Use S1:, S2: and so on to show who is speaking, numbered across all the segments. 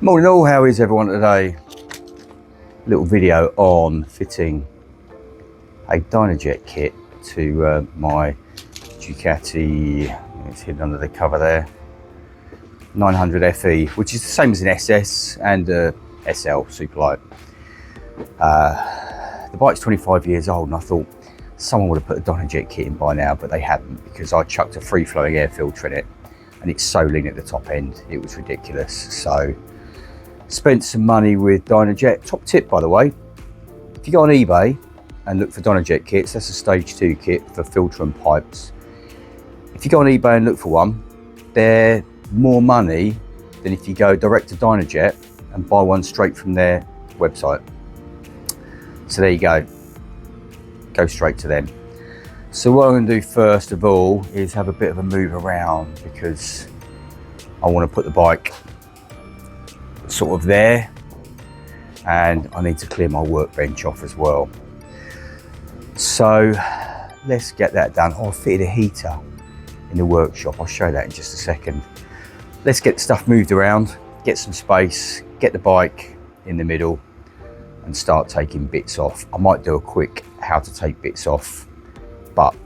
S1: Morning all, how is everyone today? Little video on fitting a Dynojet kit to my Ducati, it's hidden under the cover there, 900 FE, which is the same as an SS and a SL Superlight. The bike's 25 years old and I thought someone would have put a Dynojet kit in by now, but they hadn't, because I chucked a free-flowing air filter in it and it's so lean at the top end, it was ridiculous. So spent some money with Dynojet. Top tip, by the way, if you go on eBay and look for Dynojet kits, that's a stage 2 kit for filter and pipes. If you go on eBay and look for one, they're more money than if you go direct to Dynojet and buy one straight from their website. So there you go straight to them. So what I'm going to do first of all is have a bit of a move around, because I want to put the bike sort of there, and I need to clear my workbench off as well. So let's get that done. I fitted a heater in the workshop, I'll show that in just a second. Let's get stuff moved around, get some space, get the bike in the middle and start taking bits off. I might do a quick how to take bits off, but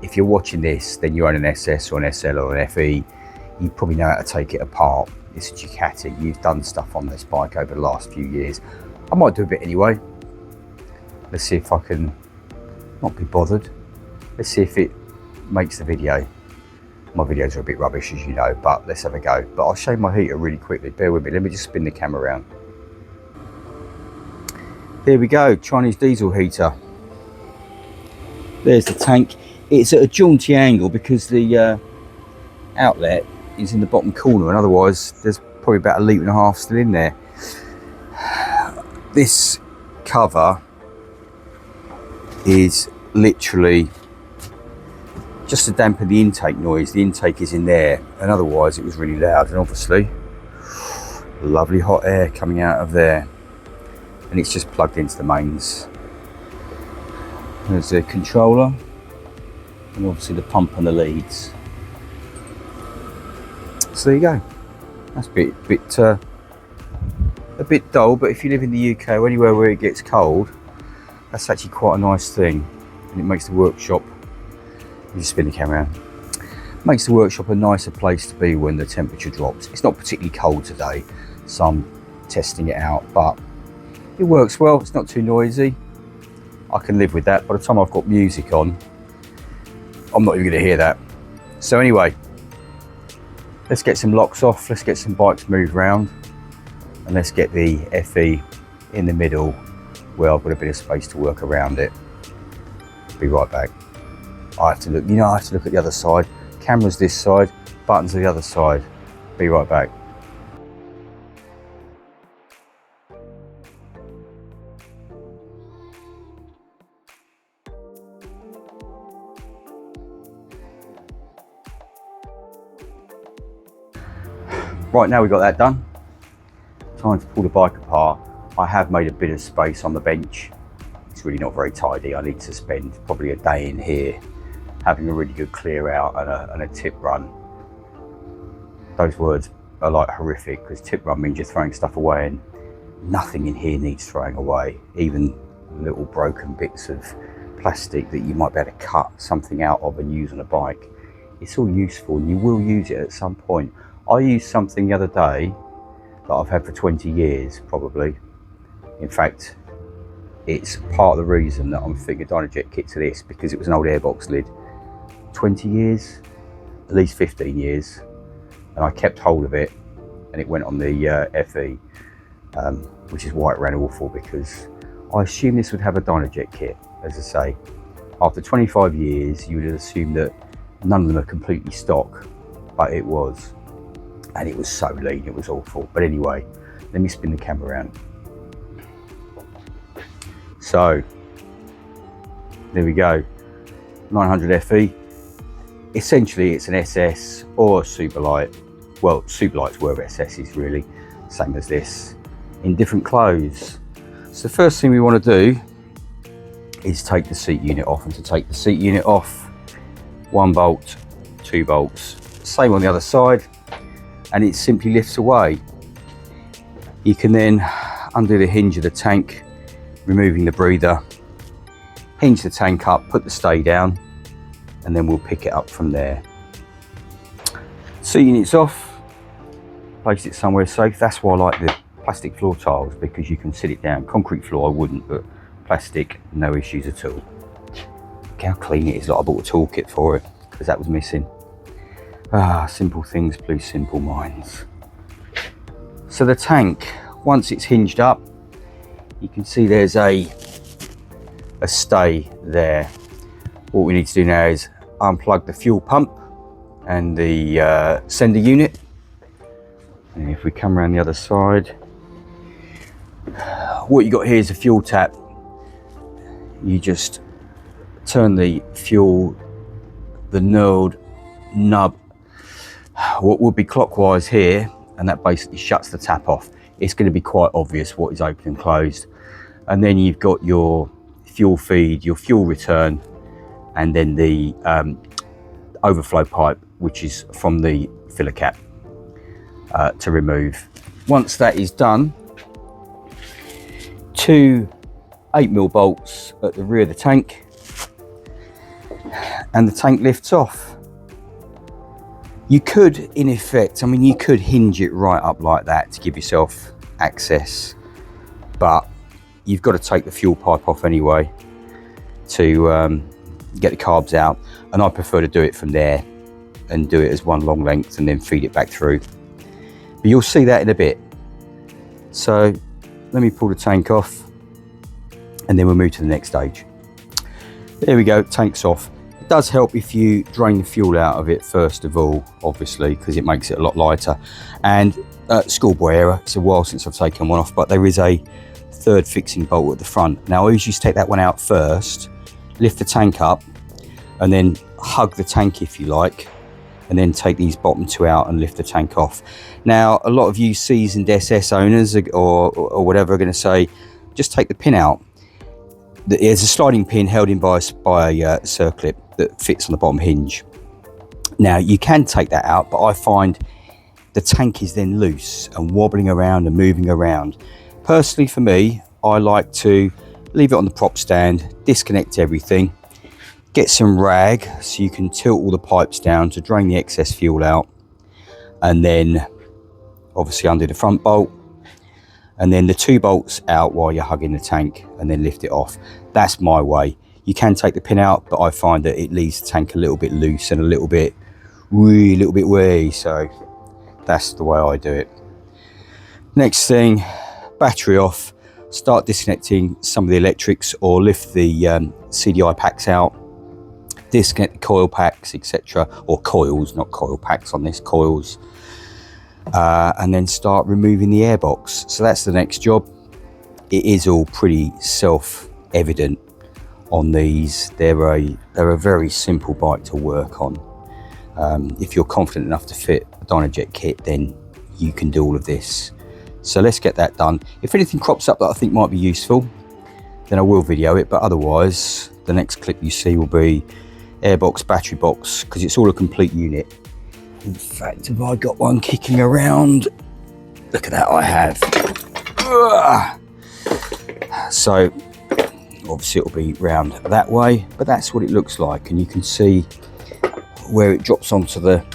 S1: if you're watching this, then you own an SS or an SL or an FE, you probably know how to take it apart. It's a Ducati, you've done stuff on this bike over the last few years. I might do a bit anyway. Let's see if I can not be bothered. Let's see if it makes the video. My videos are a bit rubbish, as you know, but let's have a go. But I'll show you my heater really quickly, bear with me. Let me just spin the camera around. There we go, Chinese diesel heater. There's the tank. It's at a jaunty angle because the outlet is in the bottom corner, and otherwise there's probably about 1.5 litres still in there. This cover is literally just to dampen the intake noise. The intake is in there, and otherwise it was really loud, and obviously lovely hot air coming out of there, and it's just plugged into the mains. There's the controller and obviously the pump and the leads. So there you go. That's a bit dull, but if you live in the UK or anywhere where it gets cold, that's actually quite a nice thing, and it makes the workshop, you just spin the camera around, makes the workshop a nicer place to be when the temperature drops. It's not particularly cold today, so I'm testing it out, but it works well. It's not too noisy. I can live with that. By the time I've got music on, I'm not even going to hear that. So anyway, let's get some locks off, let's get some bikes moved around, and let's get the FE in the middle where I've got a bit of space to work around it. Be right back. I have to look, I have to look at the other side. Camera's this side, buttons are the other side. Be right back. Right, now we've got that done, time to pull the bike apart. I have made a bit of space on the bench. It's really not very tidy. I need to spend probably a day in here having a really good clear out and a tip run. Those words are like horrific, because tip run means you're throwing stuff away, and nothing in here needs throwing away. Even little broken bits of plastic that you might be able to cut something out of and use on a bike. It's all useful, and you will use it at some point. I used something the other day that I've had for 20 years, probably. In fact, it's part of the reason that I'm fitting a Dynojet kit to this, because it was an old airbox lid. 20 years, at least 15 years, and I kept hold of it, and it went on the FE, which is why it ran awful, because I assumed this would have a Dynojet kit. As I say, after 25 years, you would assume that none of them are completely stock, but it was. And it was so lean, it was awful. But anyway, let me spin the camera around. So, there we go, 900 FE. Essentially, it's an SS or a Superlight. Well, Superlights were SSs really, same as this, in different clothes. So the first thing we want to do is take the seat unit off. And to take the seat unit off, 1 bolt, 2 bolts. Same on the other side. And it simply lifts away. You can then undo the hinge of the tank, removing the breather, hinge the tank up, put the stay down, and then we'll pick it up from there. Seat unit's off, place it somewhere safe. That's why I like the plastic floor tiles, because you can sit it down. Concrete floor I wouldn't, but plastic, no issues at all. Look how clean it is. Like I bought a toolkit for it because that was missing. Simple things please simple minds. So the tank, once it's hinged up, you can see there's a stay there. What we need to do now is unplug the fuel pump and the sender unit. And if we come around the other side, what you got here is a fuel tap. You just turn the fuel, the node nub, what would be clockwise here, and that basically shuts the tap off. It's going to be quite obvious what is open and closed. And then you've got your fuel feed, your fuel return, and then the overflow pipe, which is from the filler cap to remove. Once that is done, 2 8mm bolts at the rear of the tank, and the tank lifts off. You could, in effect, I mean, you could hinge it right up like that to give yourself access, but you've got to take the fuel pipe off anyway to get the carbs out, and I prefer to do it from there and do it as one long length and then feed it back through. But you'll see that in a bit. So let me pull the tank off and then we'll move to the next stage. There we go, tank's off. It does help if you drain the fuel out of it first of all, obviously, because it makes it a lot lighter. And schoolboy error, it's a while since I've taken one off, but there is a 3rd fixing bolt at the front. Now I always used to take that one out first, lift the tank up, and then hug the tank if you like, and then take these bottom 2 out and lift the tank off. Now a lot of you seasoned SS owners or whatever are going to say, just take the pin out. There's a sliding pin held in by a circlip that fits on the bottom hinge. Now you can take that out, but I find the tank is then loose and wobbling around and moving around. Personally for me, I like to leave it on the prop stand, disconnect everything, get some rag so you can tilt all the pipes down to drain the excess fuel out, and then obviously undo the front bolt, and then the 2 bolts out while you're hugging the tank, and then lift it off. That's my way. You can take the pin out, but I find that it leaves the tank a little bit loose and a little bit wee, so that's the way I do it. Next thing, battery off, start disconnecting some of the electrics or lift the CDI packs out, disconnect the coil packs, etc., or coils, not coil packs on this, coils. And then start removing the airbox. So that's the next job. It is all pretty self-evident on these. They're a very simple bike to work on. If you're confident enough to fit a Dynojet kit, then you can do all of this. So let's get that done. If anything crops up that I think might be useful, then I will video it, but otherwise the next clip you see will be airbox, battery box, because it's all a complete unit. In fact, have I got one kicking around? Look at that, I have. So obviously it'll be round that way, but that's what it looks like, and you can see where it drops onto the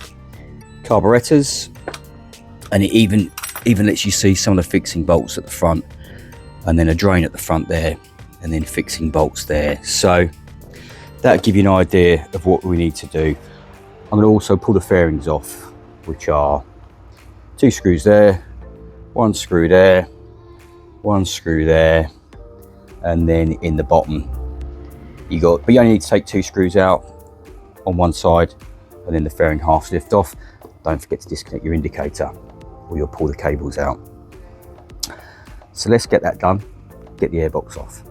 S1: carburetors, and it even lets you see some of the fixing bolts at the front, and then a drain at the front there, and then fixing bolts there. So that'll give you an idea of what we need to do. I'm going to also pull the fairings off, which are 2 screws there, 1 screw there, 1 screw there, and then in the bottom but you only need to take 2 screws out on one side, and then the fairing halves lift off. Don't forget to disconnect your indicator or you'll pull the cables out. So let's get that done, get the airbox off.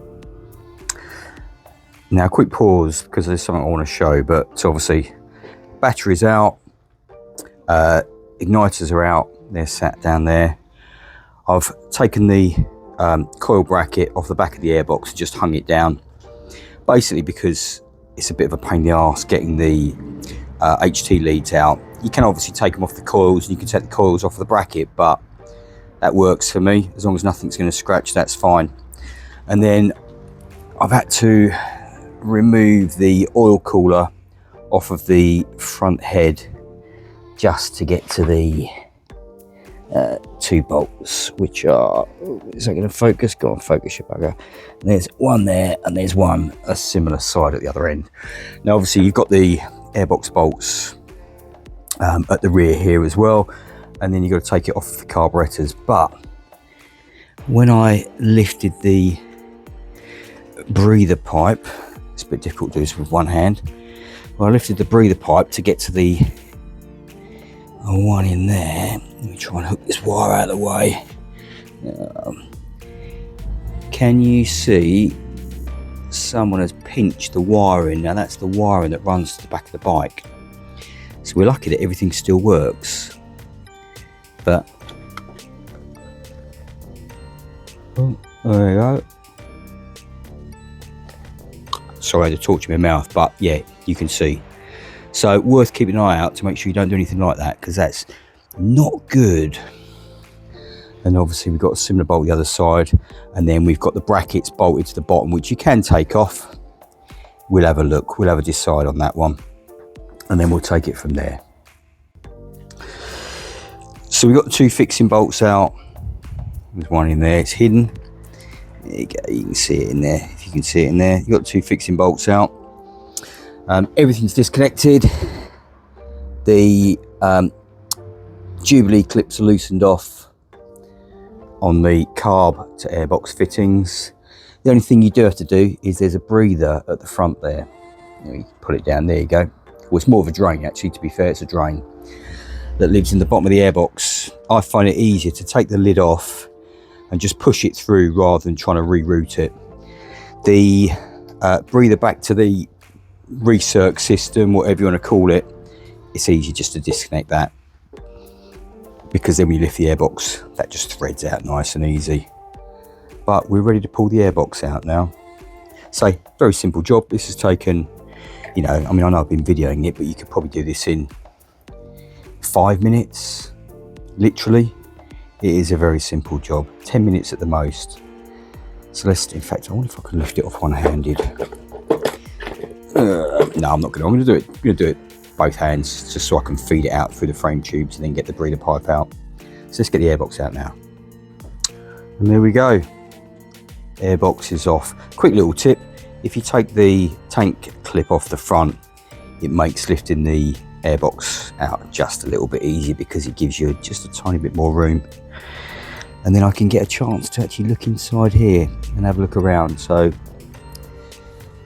S1: Now quick pause because there's something I want to show, but obviously batteries out, igniters are out, they're sat down there. I've taken the coil bracket off the back of the airbox and just hung it down, basically because it's a bit of a pain in the arse getting the HT leads out. You can obviously take them off the coils and you can take the coils off the bracket, but That works for me. As long as nothing's going to scratch, that's fine. And then I've had to remove the oil cooler off of the front head just to get to the 2 bolts, which are, is that going to focus? Go on, focus, you bugger. And there's one there, and there's one a similar side at the other end. Now obviously you've got the airbox bolts at the rear here as well, and then you've got to take it off the carburetors. But when I lifted the breather pipe, it's a bit difficult to do this with one hand. Well, I lifted the breather pipe to get to the one in there. Let me try and hook this wire out of the way. Can you see someone has pinched the wiring? Now that's the wiring that runs to the back of the bike. So we're lucky that everything still works. But oh, there we go. Sorry, I had to torture my mouth, but yeah, you can see. So worth keeping an eye out to make sure you don't do anything like that, because that's not good. And obviously we've got a similar bolt the other side, and then we've got the brackets bolted to the bottom, which you can take off. We'll have a look, we'll have a decide on that one, and then we'll take it from there. So we've got 2 fixing bolts out. There's one in there, it's hidden. There you go, you can see it in there, if you can see it in there. You've got 2 fixing bolts out. Everything's disconnected. The Jubilee clips are loosened off on the carb to airbox fittings. The only thing you do have to do is there's a breather at the front there. You pull it down, there you go. Well, it's more of a drain actually, to be fair, it's a drain that lives in the bottom of the airbox. I find it easier to take the lid off and just push it through rather than trying to reroute it. The breather back to the recirc system, whatever you want to call it, it's easy just to disconnect that, because then when you lift the airbox, that just threads out nice and easy. But we're ready to pull the airbox out now. So very simple job. This has taken, you know, I mean, I know I've been videoing it, but you could probably do this in 5 minutes, literally. It is a very simple job, 10 minutes at the most. So let's, in fact, I wonder if I can lift it off one-handed. No, I'm not going to. I'm going to do it. I'm going to do it both hands, just so I can feed it out through the frame tubes and then get the breather pipe out. So let's get the airbox out now. And there we go. Airbox is off. Quick little tip: if you take the tank clip off the front, it makes lifting the airbox out just a little bit easier, because it gives you just a tiny bit more room. And then I can get a chance to actually look inside here and have a look around. So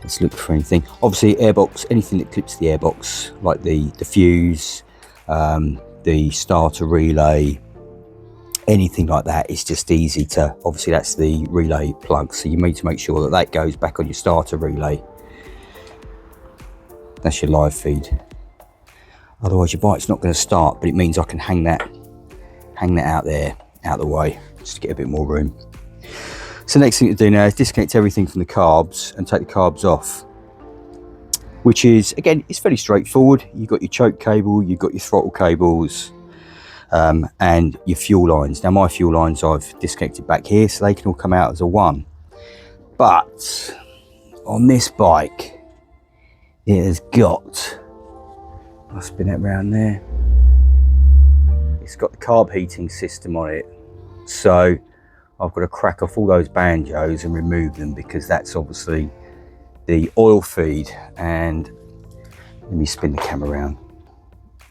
S1: let's look for anything. Obviously airbox, anything that clips the airbox, like the fuse, the starter relay, anything like that, is just easy to, obviously that's the relay plug, so you need to make sure that that goes back on your starter relay. That's your live feed. Otherwise your bike's not going to start, but it means I can hang that out there, out of the way, just to get a bit more room. So next thing to do now is disconnect everything from the carbs and take the carbs off, which is, again, it's fairly straightforward. You've got your choke cable, you've got your throttle cables, and your fuel lines. Now my fuel lines I've disconnected back here, so they can all come out as a one. But on this bike, it has got, I'll spin it around there, it's got the carb heating system on it. So I've got to crack off all those banjos and remove them, because that's obviously the oil feed. And let me spin the camera around.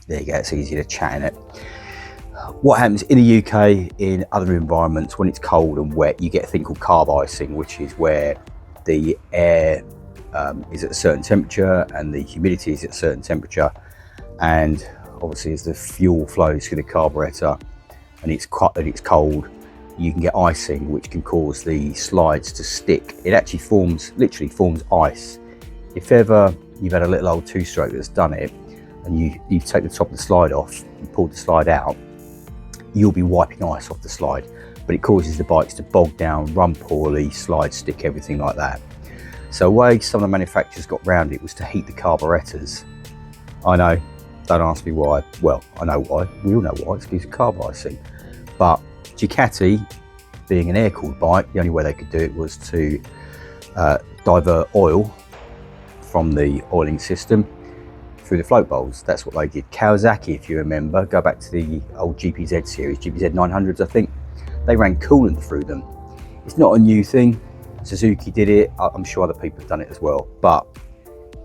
S1: There you go, it's easy to chat in it. What happens in the UK, in other environments, when it's cold and wet, you get a thing called carb icing, which is where the air is at a certain temperature and the humidity is at a certain temperature. And obviously as the fuel flows through the carburetor and it's cold, you can get icing, which can cause the slides to stick. It actually literally forms ice. If ever you've had a little old two-stroke that's done it, and you take the top of the slide off and pull the slide out, you'll be wiping ice off the slide, but it causes the bikes to bog down, run poorly, slide stick, everything like that. So the way some of the manufacturers got around it was to heat the carburetors. I know, don't ask me why. Well, I know why, we all know why, it's because of carb icing. But Ducati, being an air-cooled bike, the only way they could do it was to divert oil from the oiling system through the float bowls. That's what they did. Kawasaki, if you remember, go back to the old GPZ series, GPZ 900s, I think, they ran coolant through them. It's not a new thing. Suzuki did it. I'm sure other people have done it as well, but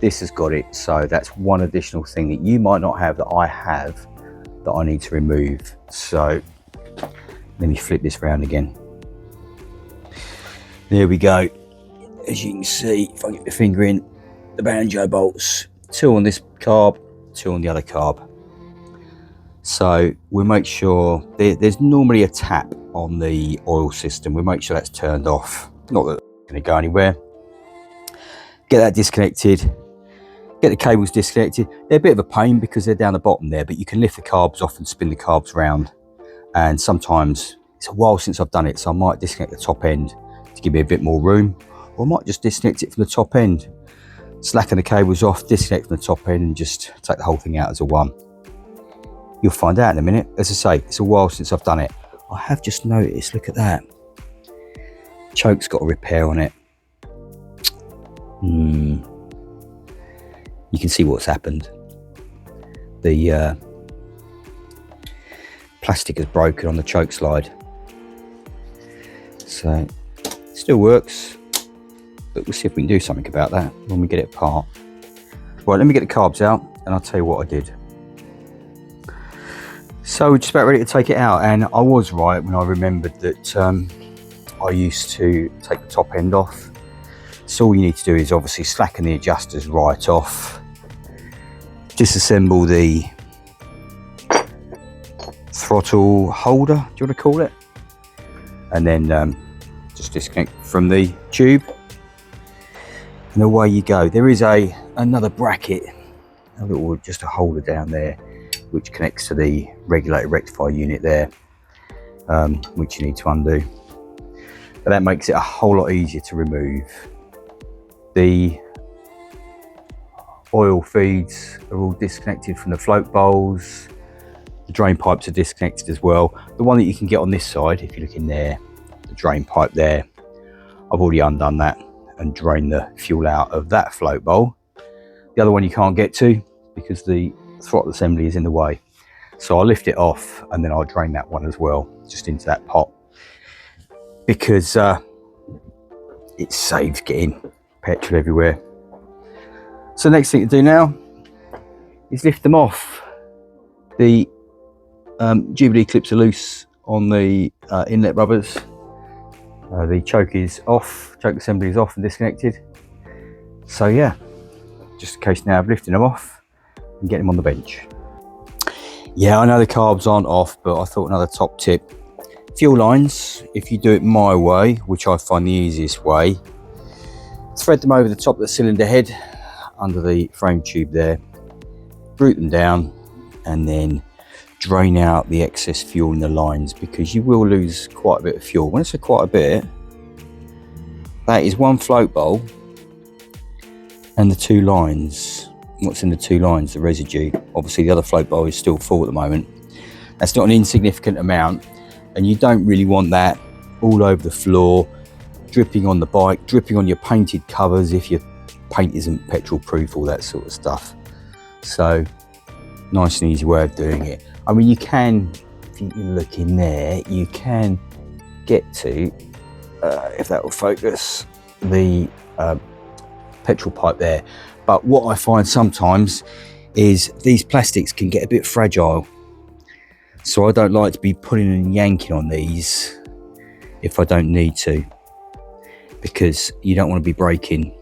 S1: this has got it. So that's one additional thing that you might not have that I have that I need to remove. So let me flip this round again. There we go. As you can see, if I get my finger in, the banjo bolts, 2 on this carb, 2 on the other carb. So we'll make sure there's normally a tap on the oil system. We'll make sure that's turned off. Not that it's going to go anywhere. Get that disconnected. Get the cables disconnected. They're a bit of a pain because they're down the bottom there, but you can lift the carbs off and spin the carbs round. And sometimes it's a while since I've done it, so I might disconnect the top end to give me a bit more room, or I might just disconnect it from the top end, slacken the cables off, disconnect from the top end, and just take the whole thing out as a one. You'll find out in a minute. As I say, it's a while since I've done it. I have just noticed, look at that. Choke's got a repair on it. You can see what's happened. The plastic is broken on the choke slide. So it still works, but we'll see if we can do something about that when we get it apart. Right, let me get the carbs out and I'll tell you what I did. So we're just about ready to take it out, and I was right when I remembered that I used to take the top end off. So all you need to do is obviously slacken the adjusters right off, disassemble the throttle holder, do you want to call it, and then just disconnect from the tube, and away you go. There is another bracket, just a holder down there, which connects to the regulator rectifier unit there, which you need to undo. But that makes it a whole lot easier to remove. The oil feeds are all disconnected from the float bowls. The drain pipes are disconnected as well. The one that you can get on this side, if you look in there, the drain pipe there, I've already undone that and drained the fuel out of that float bowl. The other one you can't get to because the throttle assembly is in the way. So I'll lift it off and then I'll drain that one as well, just into that pot, because it saves getting petrol everywhere. So next thing to do now is lift them off. The Jubilee clips are loose on the inlet rubbers. The choke is off, choke assembly is off and disconnected. So yeah, just a case now of lifting them off and getting them on the bench. Yeah, I know the carbs aren't off, but I thought another top tip. Fuel lines, if you do it my way, which I find the easiest way, thread them over the top of the cylinder head under the frame tube there, root them down, and then drain out the excess fuel in the lines, because you will lose quite a bit of fuel. When I say quite a bit, that is one float bowl and the 2 lines. What's in the 2 lines? The residue. Obviously the other float bowl is still full at the moment. That's not an insignificant amount, and you don't really want that all over the floor, dripping on the bike, dripping on your painted covers if your paint isn't petrol proof, all that sort of stuff. So nice and easy way of doing it. I mean, you can, if you look in there, you can get to, if that will focus, the petrol pipe there. But what I find sometimes is these plastics can get a bit fragile. So I don't like to be pulling and yanking on these if I don't need to, because you don't want to be breaking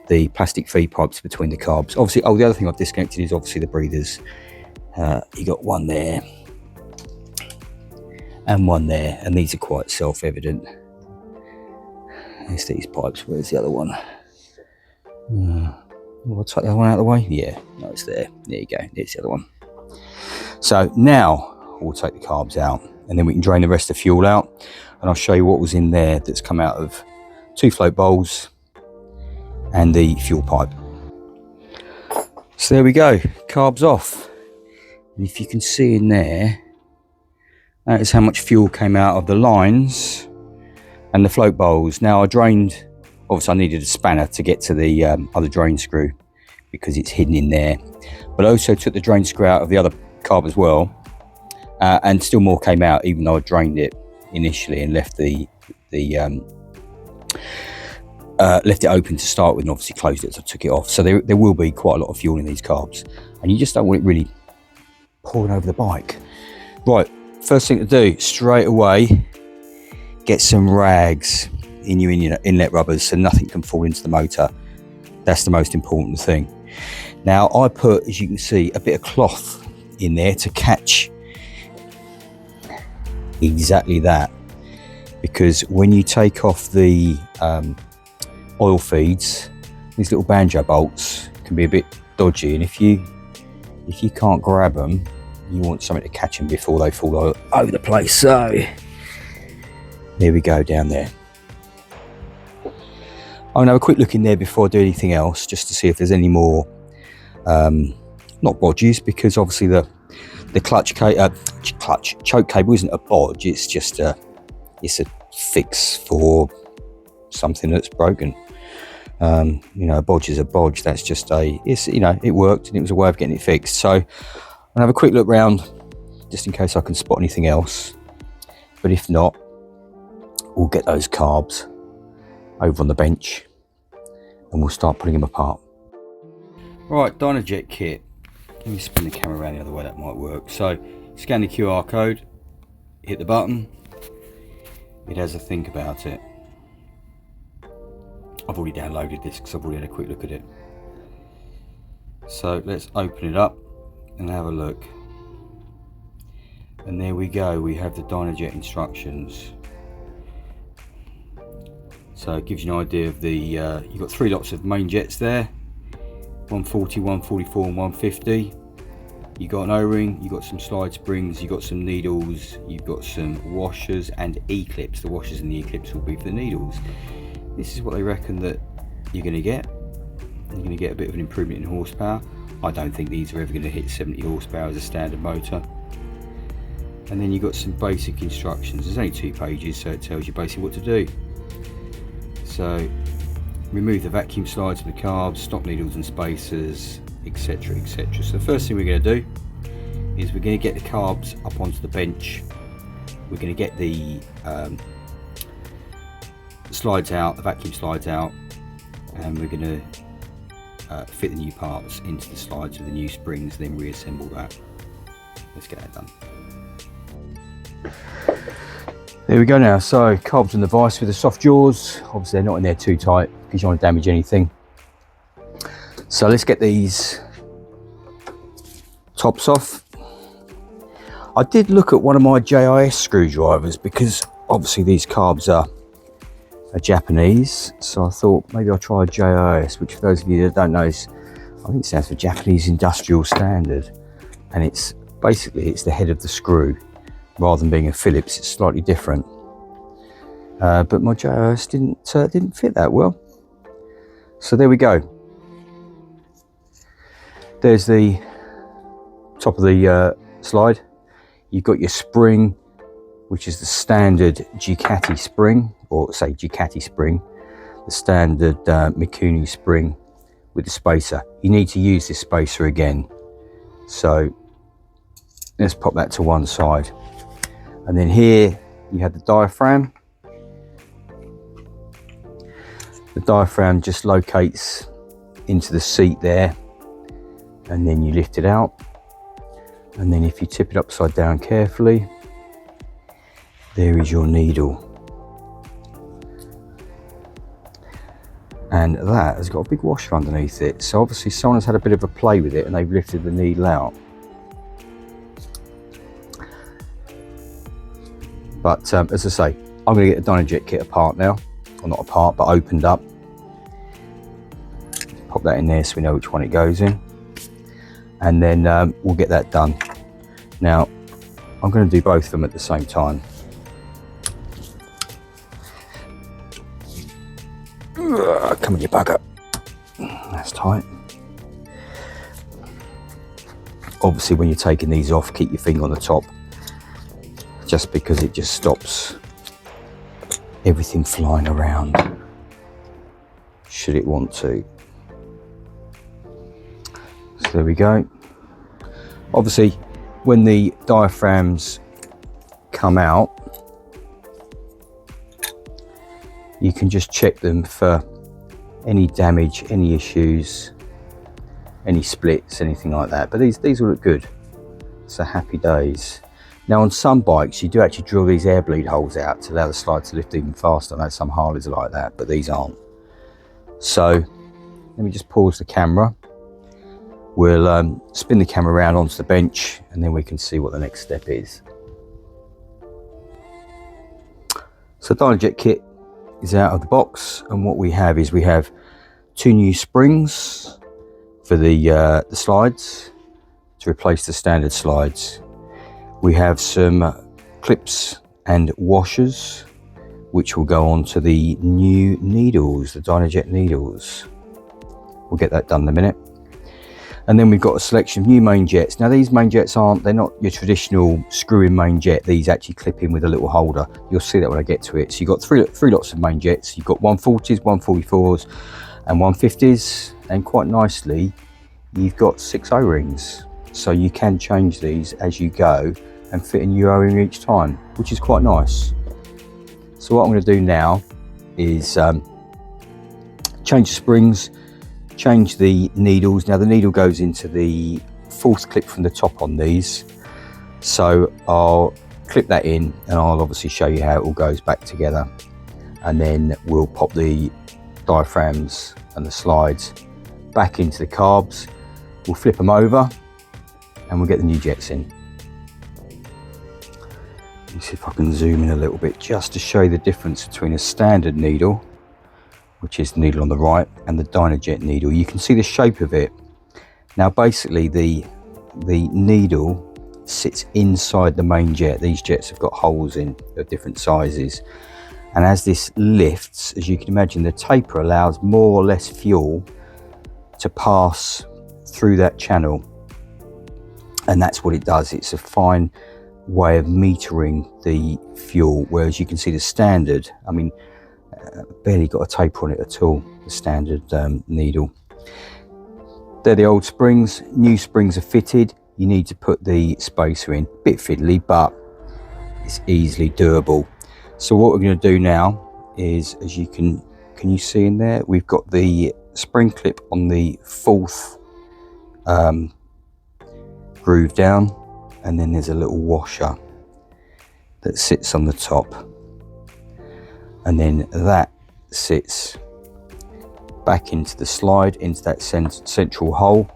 S1: the plastic feed pipes between the carbs. Obviously, the other thing I've disconnected is obviously the breathers. You got one there and one there, and these are quite self-evident. There's these pipes. Where's the other one? I'll take the other one out of the way. Yeah, no, it's there. There you go. There's the other one. So now we'll take the carbs out, and then we can drain the rest of the fuel out, and I'll show you what was in there that's come out of 2 float bowls and the fuel pipe. So there we go, carbs off. And if you can see in there, That is how much fuel came out of the lines and the float bowls. Now I drained, obviously I needed a spanner to get to the other drain screw because it's hidden in there. But I also took the drain screw out of the other carb as well. And still more came out even though I drained it initially and left left it open to start with and obviously closed it, so I took it off. So there will be quite a lot of fuel in these carbs and you just don't want it really pouring over the bike. Right, first thing to do, straight away, get some rags in your inlet rubbers so nothing can fall into the motor. That's the most important thing. Now I put, as you can see, a bit of cloth in there to catch exactly that, because when you take off the oil feeds, these little banjo bolts can be a bit dodgy, and if you can't grab them, you want something to catch them before they fall over the place. So there we go, down there. I'm gonna have a quick look in there before I do anything else, just to see if there's any more not bodges, because obviously the choke cable isn't a bodge, it's just it's a fix for something that's broken. You know, a bodge is a bodge. That's just it worked and it was a way of getting it fixed. So I'm gonna have a quick look round just in case I can spot anything else, but if not, we'll get those carbs over on the bench and we'll start putting them apart. Right, Dynojet kit. Let me spin the camera around the other way, that might work. So scan the QR code, hit the button, it has a think about it. I've already downloaded this because I've already had a quick look at it. So let's open it up and have a look. And there we go, we have the Dynojet instructions. So it gives you an idea of the, you've got 3 lots of main jets there, 140, 144 and 150. You got an O-ring, you got some slide springs, you got some needles, you've got some washers and E-clips. The washers and the E-clips will be for the needles. This is what they reckon that you're going to get. You're going to get a bit of an improvement in horsepower. I don't think these are ever going to hit 70 horsepower as a standard motor. And then you've got some basic instructions. There's only 2 pages, so it tells you basically what to do. So remove the vacuum slides from the carbs, stock needles and spacers, etc, etc. So the first thing we're going to do is we're going to get the carbs up onto the bench. We're going to get the slides out, the vacuum slides out, and we're going to fit the new parts into the slides with the new springs, then reassemble that. Let's get that done. There we go now. So carbs in the vise with the soft jaws. Obviously they're not in there too tight because you don't want to damage anything. So let's get these tops off. I did look at one of my JIS screwdrivers because obviously these carbs are Japanese. So I thought maybe I'll try a JIS, which for those of you that don't know is, I think it stands for Japanese Industrial Standard. And it's basically, it's the head of the screw. Rather than being a Phillips, it's slightly different. But my JIS didn't fit that well. So there we go. There's the top of the slide. You've got your spring, which is the standard Ducati spring, or say Ducati spring, the standard Mikuni spring with the spacer. You need to use this spacer again. So let's pop that to one side. And then here you have the diaphragm. The diaphragm just locates into the seat there, and then you lift it out. And then if you tip it upside down carefully, there is your needle. And that has got a big washer underneath it. So obviously someone has had a bit of a play with it and they've lifted the needle out. But as I say, I'm going to get the Dynojet kit apart now. Or not apart, but opened up. Pop that in there so we know which one it goes in. And then we'll get that done. Now, I'm going to do both of them at the same time. Come on, you bugger. That's tight. Obviously, when you're taking these off, keep your finger on the top just because it just stops everything flying around should it want to. So there we go. Obviously when the diaphragms come out, you can just check them for any damage, any issues, any splits, anything like that. But these will look good, so happy days. Now on some bikes you do actually drill these air bleed holes out to allow the slide to lift even faster. I know some Harleys are like that, but these aren't. So let me just pause the camera. We'll spin the camera around onto the bench and then we can see what the next step is. So Dynojet kit is out of the box, and what we have is we have 2 new springs for the slides to replace the standard slides. We have some clips and washers which will go on to the new needles, the Dynojet needles. We'll get that done in a minute. And then we've got a selection of new main jets. Now these main jets they're not your traditional screw-in main jet. These actually clip in with a little holder. You'll see that when I get to it. So you've got three lots of main jets. You've got 140s, 144s and 150s. And quite nicely, you've got 6 O-rings. So you can change these as you go and fit a new O-ring each time, which is quite nice. So what I'm going to do now is change the springs, change the needles. Now the needle goes into the 4th clip from the top on these, so I'll clip that in and I'll obviously show you how it all goes back together, and then we'll pop the diaphragms and the slides back into the carbs. We'll flip them over and we'll get the new jets in. Let me see if I can zoom in a little bit just to show you the difference between a standard needle, which is the needle on the right, and the Dynojet needle. You can see the shape of it. Now basically the needle sits inside the main jet. These jets have got holes in of different sizes, and as this lifts, as you can imagine, the taper allows more or less fuel to pass through that channel, and that's what it does. It's a fine way of metering the fuel, whereas you can see the standard, I mean, barely got a taper on it at all, the standard needle. They're the old springs. New springs are fitted. You need to put the spacer in. Bit fiddly, but it's easily doable. So what we're going to do now is, as you can you see in there, we've got the spring clip on the 4th groove down, and then there's a little washer that sits on the top, and then that sits back into the slide, into that central hole.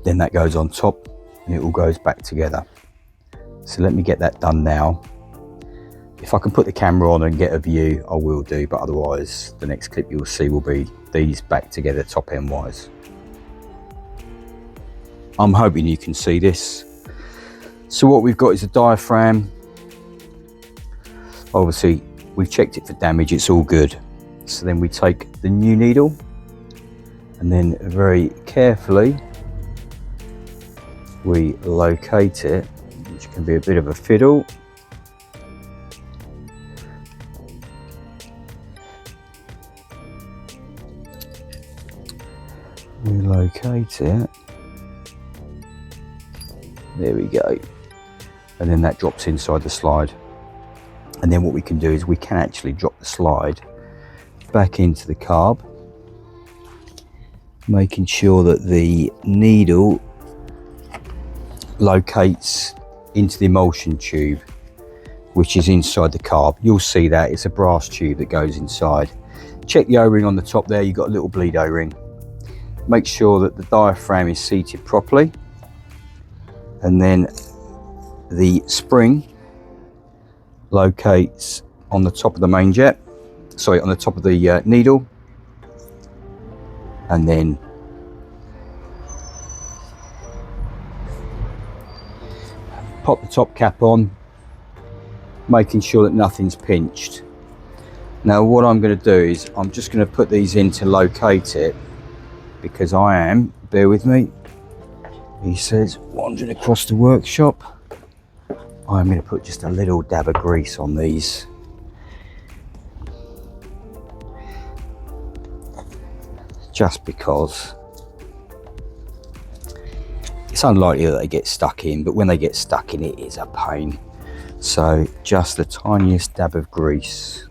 S1: Then that goes on top and it all goes back together. So let me get that done now. If I can put the camera on and get a view, I will do, but otherwise the next clip you'll see will be these back together top end wise. I'm hoping you can see this. So what we've got is a diaphragm. Obviously we've checked it for damage, it's all good. So then we take the new needle and then very carefully we locate it, which can be a bit of a fiddle. We locate it. There we go. And then that drops inside the slide. And then what we can do is we can actually drop the slide back into the carb, making sure that the needle locates into the emulsion tube, which is inside the carb. You'll see that it's a brass tube that goes inside. Check the O-ring on the top there, you've got a little bleed O-ring. Make sure that the diaphragm is seated properly, and then the spring locates on the top of the main jet, sorry, on the top of the needle, and then pop the top cap on, making sure that nothing's pinched. Now what I'm going to do is I'm just going to put these in to locate it, because I am, bear with me, he says, wandering across the workshop. I'm going to put just a little dab of grease on these. Just because it's unlikely that they get stuck in, but when they get stuck in, it is a pain. So just the tiniest dab of grease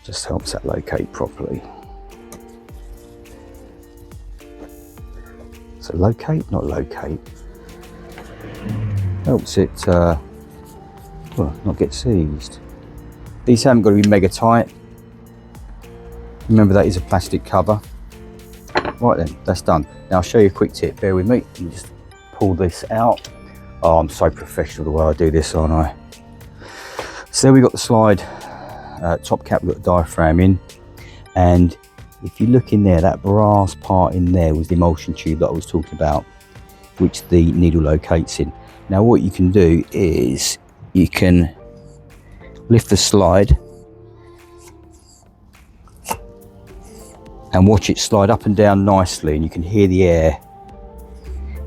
S1: just helps that locate properly. So locate, not locate. Helps it well, not get seized. These haven't got to be mega tight. Remember, that is a plastic cover. Right then, that's done. Now I'll show you a quick tip, bear with me. Let me just pull this out. Oh, I'm so professional the way I do this, aren't I? So there we got the slide top cap, we've got the diaphragm in. And if you look in there, that brass part in there was the emulsion tube that I was talking about, which the needle locates in. Now what you can do is you can lift the slide and watch it slide up and down nicely, and you can hear the air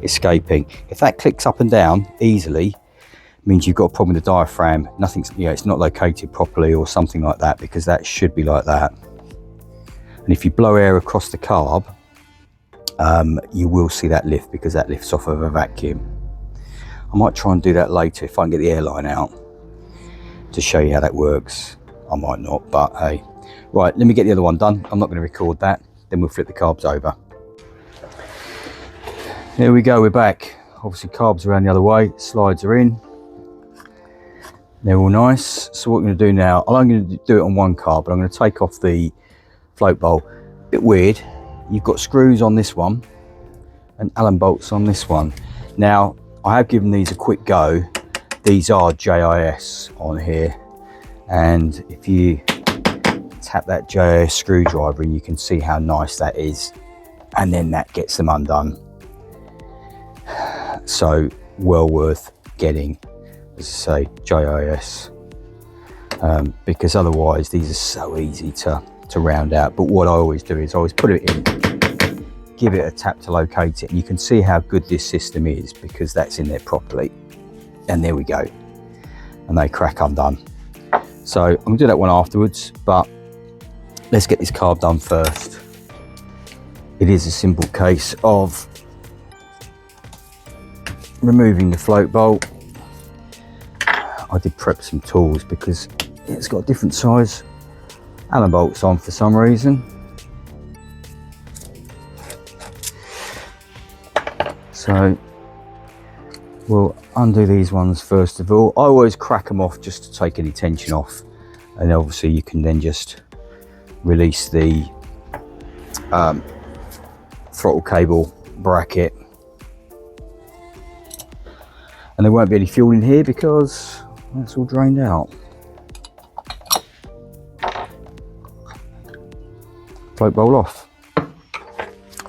S1: escaping. If that clicks up and down easily, it means you've got a problem with the diaphragm. Nothing's, you know, it's not located properly or something like that, because that should be like that. And if you blow air across the carb, you will see that lift, because that lifts off of a vacuum. I might try and do that later if I can get the airline out to show you how that works. I might not, but hey. Right, let me get the other one done. I'm not going to record that, then we'll flip the carbs over. There we go, we're back. Obviously carbs around the other way, slides are in. They're all nice. So what we're going to do now, I'm going to do it on one carb, but I'm going to take off the float bowl. Bit weird, you've got screws on this one and Allen bolts on this one. Now, I have given these a quick go. These are JIS on here, and if you tap that JIS screwdriver in, you can see how nice that is, and then that gets them undone. So well worth getting, as I say, JIS, because otherwise these are so easy to round out. But what I always do is I always put it in, give it a tap to locate it, and you can see how good this system is, because that's in there properly. And there we go, and they crack undone. So I'm gonna do that one afterwards, but let's get this carb done first. It is a simple case of removing the float bolt. I did prep some tools because it's got a different size Allen bolts on for some reason. So we'll undo these ones first of all. I always crack them off just to take any tension off, and obviously you can then just release the throttle cable bracket, and there won't be any fuel in here because that's all drained out. Float bowl off.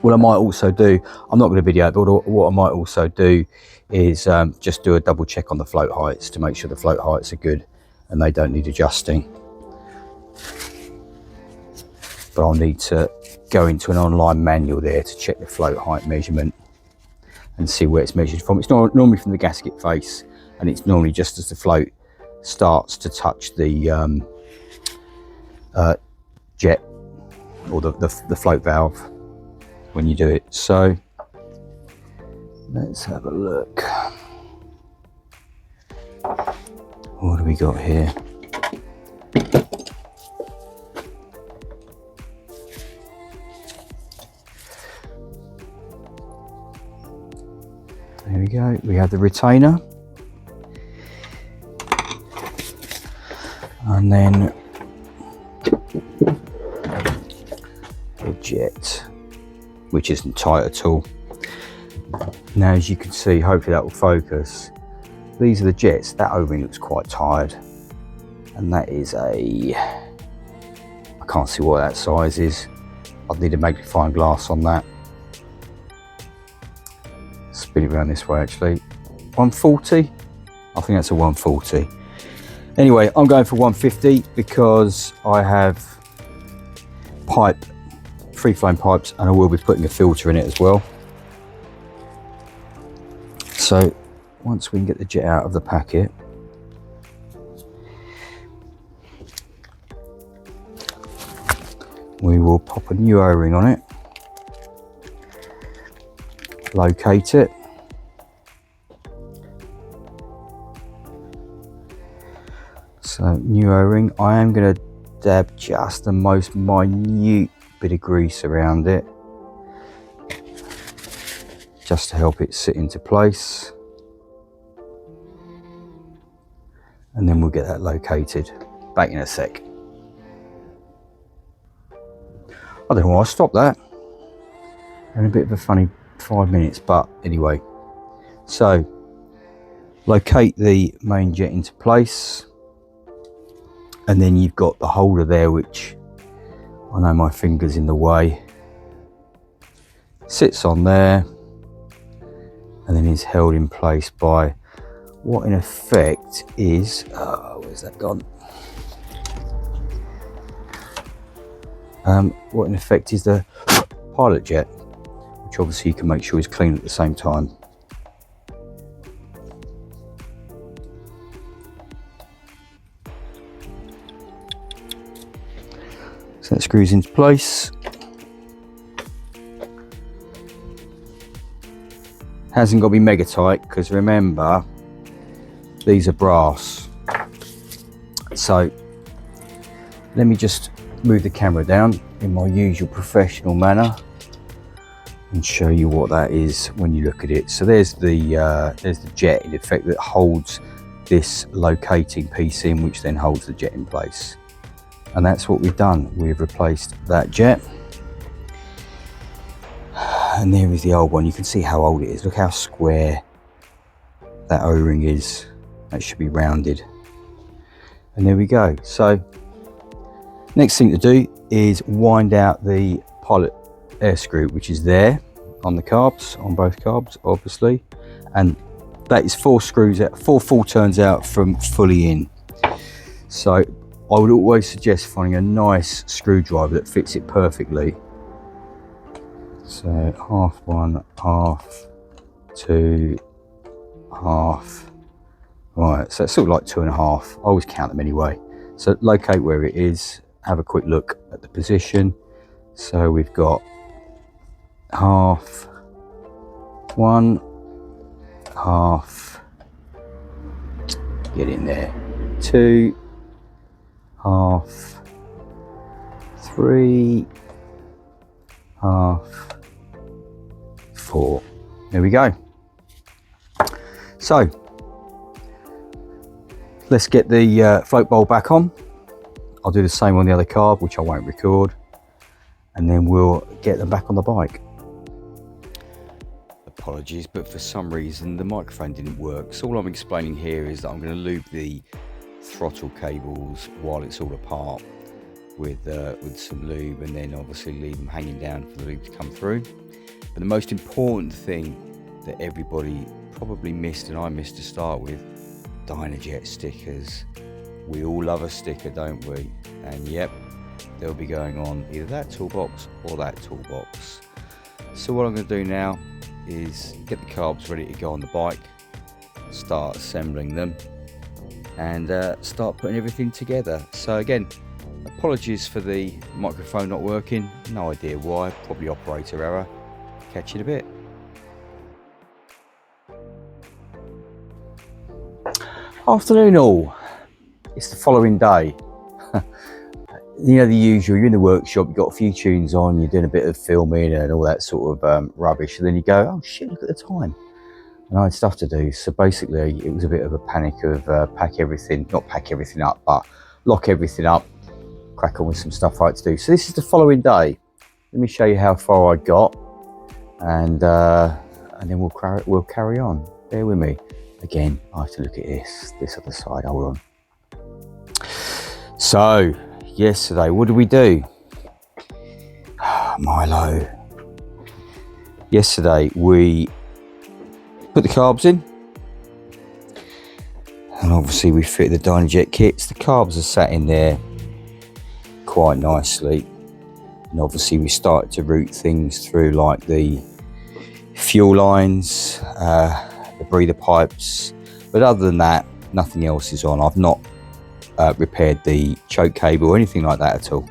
S1: What I might also do, I'm not going to video it, but what I might also do is just do a double check on the float heights to make sure the float heights are good and they don't need adjusting. But I'll need to go into an online manual there to check the float height measurement and see where it's measured from. It's normally from the gasket face, and it's normally just as the float starts to touch the jet or the float valve when you do it. So let's have a look. What do we got here? There we go. We have the retainer, and then the jet, which isn't tight at all. Now, as you can see, hopefully that will focus. These are the jets. That O-ring looks quite tired, and that is I can't see what that size is. I'd need a magnifying glass on that. Spin it around this way actually. 140? I think that's a 140. Anyway, I'm going for 150 because I have free flowing pipes, and I will be putting a filter in it as well. So once we can get the jet out of the packet, we will pop a new O-ring on it, locate it, so new O-ring. I am going to dab just the most minute bit of grease around it, just to help it sit into place, and then we'll get that located. Back in a sec. I don't know why I stopped that. And a bit of a funny 5 minutes, but anyway. So locate the main jet into place, and then you've got the holder there, which I know my finger's in the way, sits on there, and then is held in place by what in effect is, where's that gone? What in effect is the pilot jet, which obviously you can make sure is clean at the same time. So that screws into place. Hasn't got to be mega tight, because remember, these are brass. So let me just move the camera down in my usual professional manner and show you what that is when you look at it. So there's the jet in effect that holds this locating piece in, which then holds the jet in place. And that's what we've done. We've replaced that jet. And there is the old one. You can see how old it is. Look how square that O-ring is. That should be rounded. And there we go. So next thing to do is wind out the pilot air screw, which is there on the carbs, on both carbs, obviously. And that is 4 screws out, 4 full turns out from fully in. So I would always suggest finding a nice screwdriver that fits it perfectly. So half one, half two, half. Right, so it's sort of like 2.5. I always count them anyway. So locate where it is, have a quick look at the position. So we've got half one, half, get in there, 2, half, 3, half, 4. There we go. So let's get the float bowl back on. I'll do the same on the other carb, which I won't record, and then we'll get them back on the bike. Apologies, but for some reason the microphone didn't work. So all I'm explaining here is that I'm going to lube the throttle cables while it's all apart with some lube, and then obviously leave them hanging down for the lube to come through. But the most important thing that everybody probably missed, and I missed to start with, Dynojet stickers. We all love a sticker, don't we? And yep, they'll be going on either that toolbox or that toolbox. So what I'm going to do now is get the carbs ready to go on the bike, start assembling them, and start putting everything together. So again, apologies for the microphone not working, no idea why, probably operator error. Catch you in a bit. Afternoon all, it's the following day. You know, the usual, you're in the workshop, you've got a few tunes on, you're doing a bit of filming and all that sort of rubbish, and then you go, oh shit, look at the time. And I had stuff to do, so basically it was a bit of a panic of not pack everything up, but lock everything up, crack on with some stuff I had to do. So this is the following day. Let me show you how far I got, and then we'll carry on. Bear with me. Again, I have to look at this other side, hold on. So, yesterday, what did we do? Milo. Yesterday, we put the carbs in. And obviously we fit the Dynojet kits. The carbs are sat in there quite nicely. And obviously we started to route things through, like the fuel lines, the breather pipes, but other than that, nothing else is on. I've not repaired the choke cable or anything like that at all.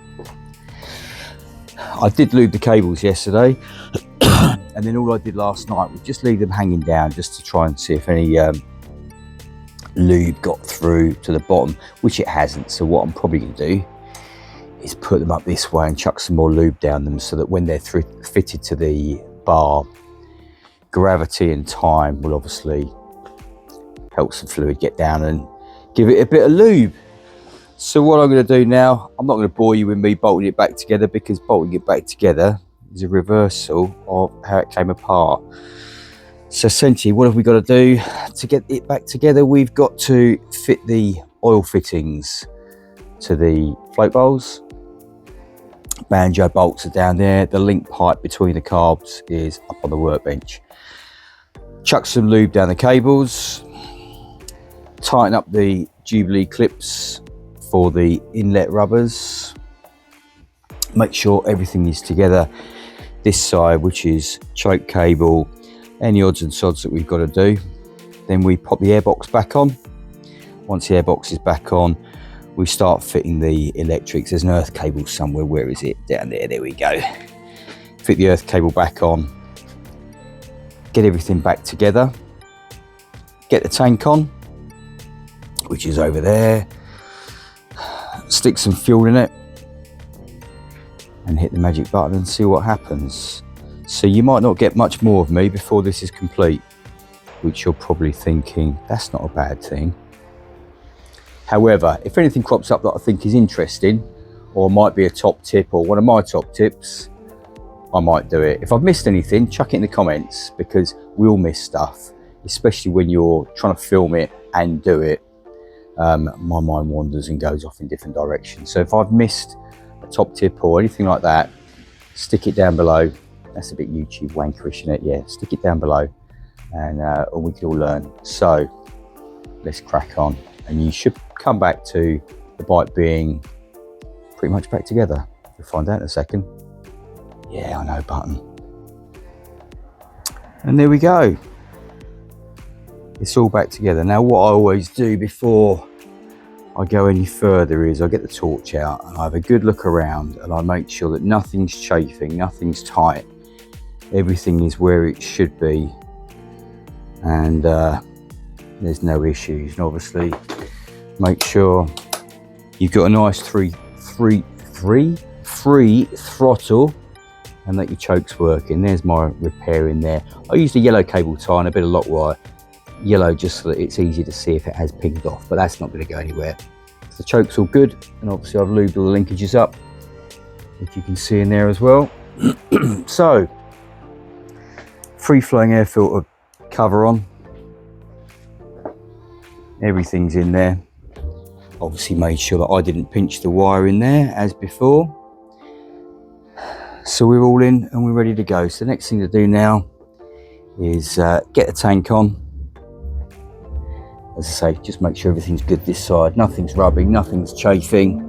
S1: I did lube the cables yesterday, and then all I did last night was just leave them hanging down just to try and see if any lube got through to the bottom, which it hasn't. So what I'm probably going to do is put them up this way and chuck some more lube down them, so that when they're fitted to the bar, gravity and time will obviously help some fluid get down and give it a bit of lube. So what I'm going to do now, I'm not going to bore you with me bolting it back together, because bolting it back together is a reversal of how it came apart. So essentially, what have we got to do to get it back together? We've got to fit the oil fittings to the float bowls. Banjo bolts are down there. The link pipe between the carbs is up on the workbench. Chuck some lube down the cables. Tighten up the Jubilee clips for the inlet rubbers. Make sure everything is together this side, which is choke cable, any odds and sods that we've got to do. Then we pop the airbox back on. Once the airbox is back on, we start fitting the electrics. There's an earth cable somewhere. Where is it? Down there. There we go. Fit the earth cable back on. Get everything back together. Get the tank on, which is over there. Stick some fuel in it and hit the magic button and see what happens. So you might not get much more of me before this is complete, which you're probably thinking, that's not a bad thing. However, if anything crops up that I think is interesting, or might be a top tip or one of my top tips, I might do it. If I've missed anything, chuck it in the comments, because we all miss stuff, especially when you're trying to film it and do it. My mind wanders and goes off in different directions. So if I've missed a top tip or anything like that, stick it down below. That's a bit YouTube wankerish, isn't it? Yeah, stick it down below, and we can all learn. So let's crack on, and you should come back to the bike being pretty much back together. You'll find out in a second. Yeah, I know, button. And there we go. It's all back together. Now what I always do before I go any further is I get the torch out and I have a good look around, and I make sure that nothing's chafing, nothing's tight, everything is where it should be, and there's no issues. And obviously make sure you've got a nice free throttle, and that your choke's working. There's my repair in there. I used a yellow cable tie and a bit of lock wire. Yellow just so that it's easy to see if it has pinged off, but that's not going to go anywhere. So the choke's all good, and obviously I've lubed all the linkages up, if you can see in there as well. So free flowing air filter cover on, everything's in there. Obviously made sure that I didn't pinch the wire in there as before. So we're all in and we're ready to go. So the next thing to do now is get the tank on. As I say, just make sure everything's good this side, nothing's rubbing, nothing's chafing.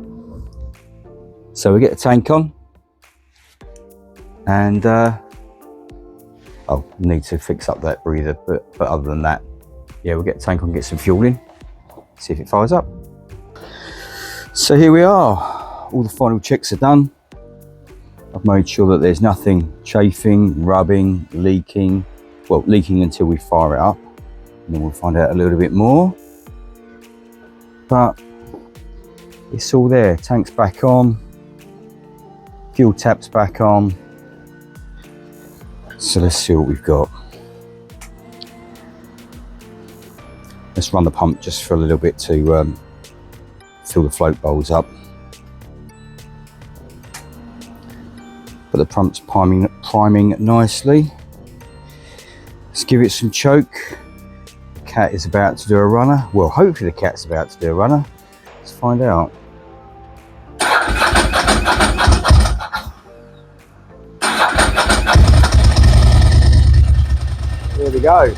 S1: So we get the tank on, and oh, need to fix up that breather, but other than that, yeah, we'll get the tank on, get some fuel in, see if it fires up. So here we are, all the final checks are done. I've made sure that there's nothing chafing, rubbing, leaking. Well, leaking until we fire it up, and then we'll find out a little bit more. But it's all there. Tank's back on, fuel tap's back on. So let's see what we've got. Let's run the pump just for a little bit to fill the float bowls up. But the pump's priming nicely. Let's give it some choke. The cat is about to do a runner. Well, hopefully the cat's about to do a runner. Let's find out. There we go.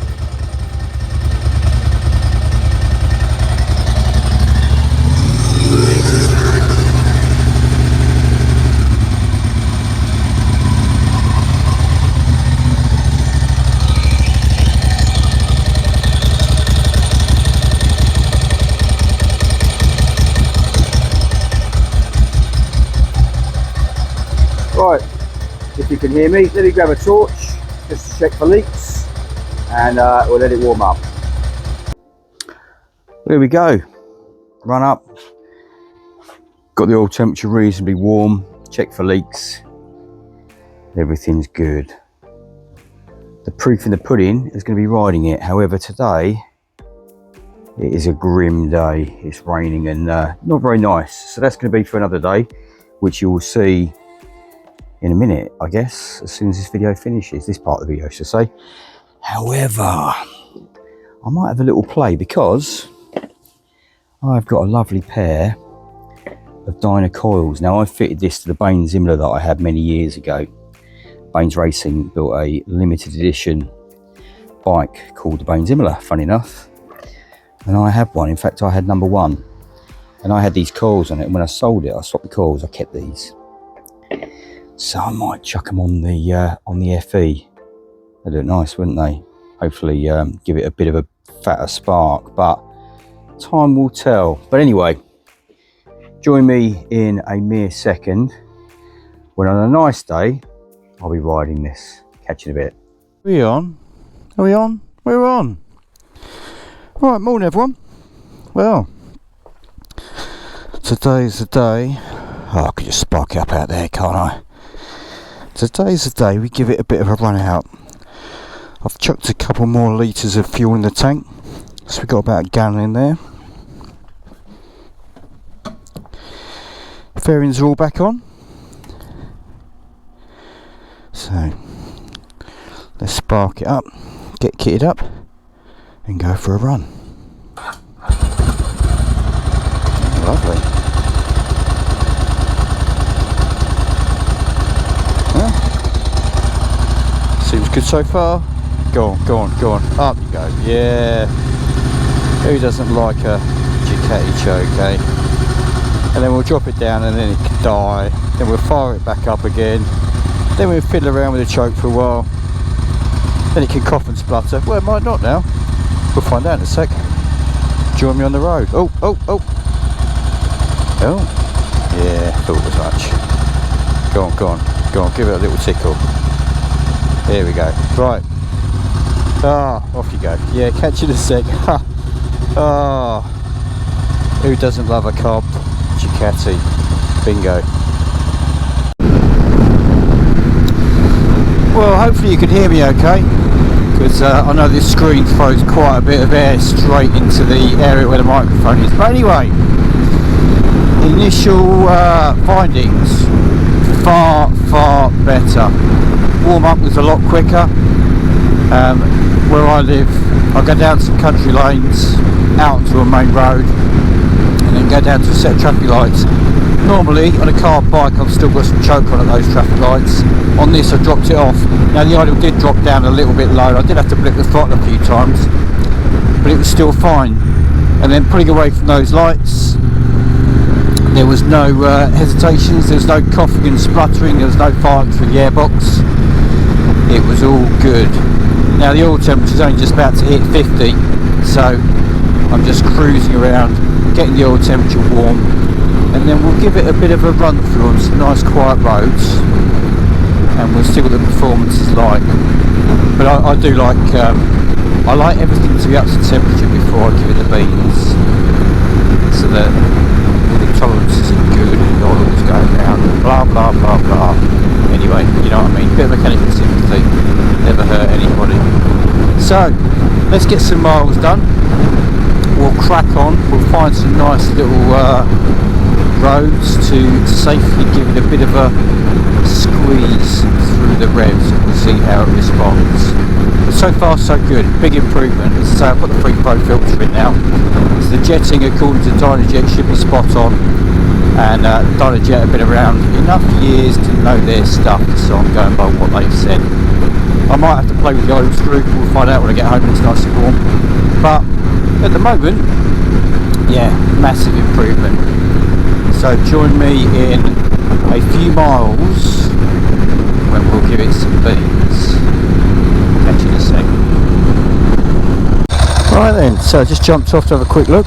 S1: can hear me. Let me grab a torch just to check for leaks, and we'll let it warm up. There we go. Run up. Got the oil temperature reasonably warm. Check for leaks. Everything's good. The proof in the pudding is going to be riding it. However, today it is a grim day. It's raining and not very nice. So that's going to be for another day, which you will see in a minute, I guess, as soon as this video finishes. This part of the video, I should say. However, I might have a little play because I've got a lovely pair of Dyno coils. Now, I fitted this to the Baines Imler that I had many years ago. Baines Racing built a limited edition bike called the Baines Imler, funny enough. And I have one. In fact, I had number 1. And I had these coils on it. And when I sold it, I swapped the coils. I kept these. So I might chuck them on the FE. They'd look nice, wouldn't they? Hopefully give it a bit of a fatter spark. But time will tell. But anyway, join me in a mere second when on a nice day I'll be riding this. Catch you in a bit. Are we on? Are we on? We're on. Right, morning everyone. Well, today's the day. Oh, I could just spark it up out there, can't I? Today's the day we give it a bit of a run out. I've chucked a couple more litres of fuel in the tank, so we've got about a gallon in there. Fairings are all back on. So let's spark it up, get kitted up and go for a run. Lovely. Well, seems good so far. Go on, go on, go on. Up you go. Yeah. Who doesn't like a Ducati choke, eh? And then we'll drop it down and then it can die. Then we'll fire it back up again. Then we'll fiddle around with the choke for a while. Then it can cough and splutter. Well, it might not now. We'll find out in a sec. Join me on the road. Oh, oh, oh. Oh. Yeah, thought as much. Go on, go on. Go on, give it a little tickle. There we go. Right. Ah, off you go. Yeah, catch you in a sec. Ah. Who doesn't love a carb Ducati? Bingo. Well, hopefully you can hear me okay, because I know this screen throws quite a bit of air straight into the area where the microphone is. But anyway, initial findings, far better. Warm up was a lot quicker. Where I live, I go down some country lanes, out to a main road, and then go down to a set of traffic lights. Normally on a carb bike I've still got some choke on at those traffic lights. On this I dropped it off. Now the idle did drop down a little bit low. I did have to blip the throttle a few times, but it was still fine. And then pulling away from those lights, there was no hesitations, there was no coughing and spluttering, there was no fire through the airbox. It was all good. Now the oil temperature is only just about to hit 50, so I'm just cruising around, getting the oil temperature warm. And then we'll give it a bit of a run through on some nice quiet roads, and we'll see what the performance is like. But I do like, I like everything to be up to temperature before I give it the beans, so that the tolerances are good and the oil's going down, blah blah blah blah. Anyway, you know what I mean, bit of mechanical sympathy, never hurt anybody. So, let's get some miles done, we'll crack on, we'll find some nice little roads to safely give it a bit of a squeeze through the revs, and we'll see how it responds. But so far so good, big improvement. As I say, I've got the free flow filter in now, so the jetting according to Dynojet should be spot on, and Dynojet have been around enough years to know their stuff, so I'm going by what they've said. I might have to play with the oil screw, we'll find out when I get home and it's nice and warm, but at the moment, yeah, massive improvement. So join me in a few miles when we'll give it some beans. Catch you in a sec. Right then, so I just jumped off to have a quick look.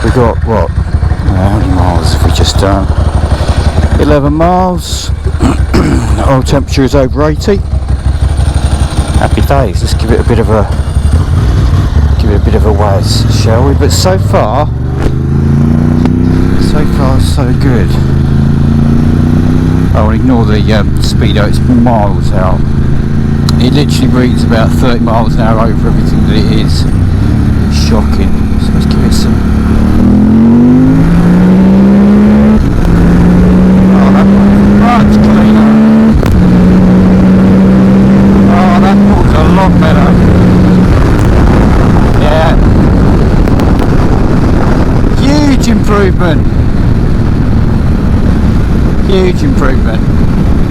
S1: We got what? How many miles have we just done? 11 miles. Oil temperature is over 80. Happy days. Let's give it a bit of a whiz, shall we? But so far so good. I'll ignore the speedo, it's miles out. It literally reads about 30 miles an hour over everything that it is. Shocking. So let's give it some. Oh, that was much cleaner. Oh, that was a lot better. Yeah. Huge improvement. Huge improvement.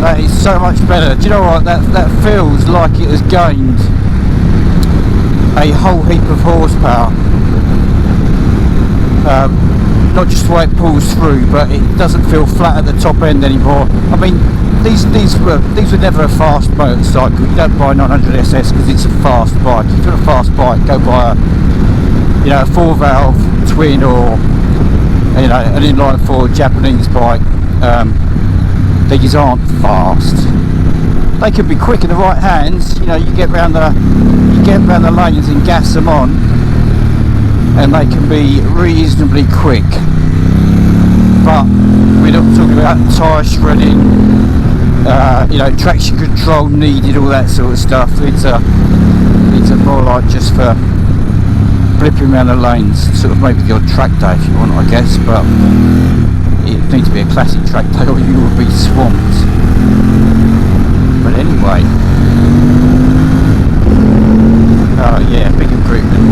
S1: That is so much better. Do you know what? That feels like it has gained a whole heap of horsepower. Not just the way it pulls through, but it doesn't feel flat at the top end anymore. I mean, these were never a fast motorcycle. You don't buy a 900SS because it's a fast bike. If you're a fast bike, go buy a 4-valve twin or an inline 4 Japanese bike. These aren't fast. They can be quick in the right hands. You get round the lanes and gas them on, and they can be reasonably quick. But we're not talking about tyre shredding, traction control needed, all that sort of stuff. It's a more like just for blipping around the lanes, sort of maybe the odd track day if you want, I guess. But it needs to be a classic track day or you will be swamped. But anyway, yeah, big improvement.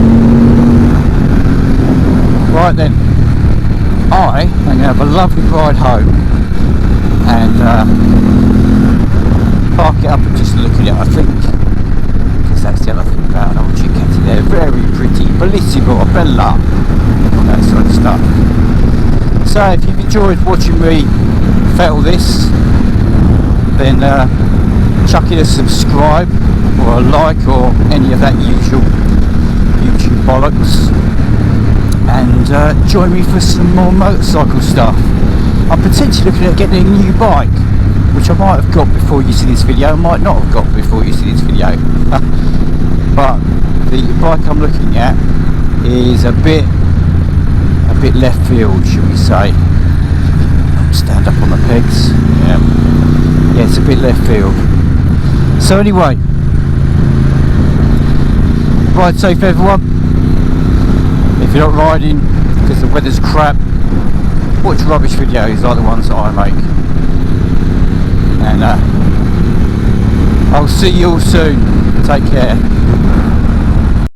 S1: Right then, I am going to have a lovely ride home and park it up and just look at it, I think, because that's the other thing about an old Ducati. They're very pretty, bellissimo, bella, all that sort of stuff. So if you've enjoyed watching me fettle this, then chuck in a subscribe or a like or any of that usual YouTube bollocks, and join me for some more motorcycle stuff. I'm potentially looking at getting a new bike, which I might have got before you see this video, might not have got before you see this video. But the bike I'm looking at is a bit left field, should we say. Stand up on the pegs. Yeah, it's a bit left field. So anyway, ride safe everyone. If you're not riding because the weather's crap, watch rubbish videos like the ones that I make. And I'll see you all soon. Take care.